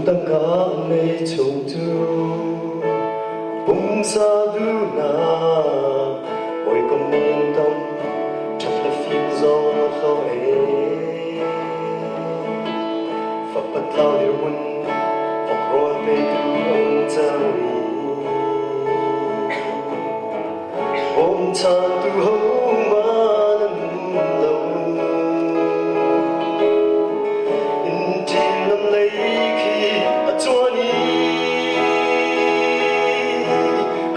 tâm cả mê trùng tu bung sa du na ôi công mong tâm chắc là phim gió khâu ấy phật bát lao điều quân phật rồi mê tu ông trang ôm chan tu hậu ma nâng lâu in tin lâm lấy khi ở chỗ ní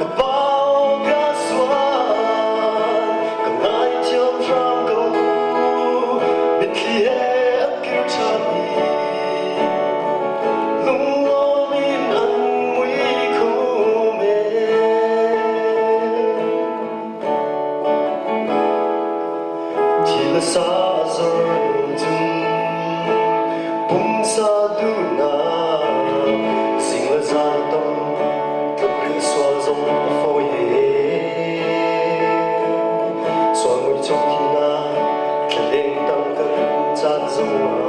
cả bao cả xoan cả ngài chăm ram câu biết khi hết kêu cha đi lung lo min ăn muối khô mê chỉ là xa rồi bung sa du na sing la za tâm cấp rin xoa dòng phơi xoa ngồi trong khi na lên tăng cơn chát dòng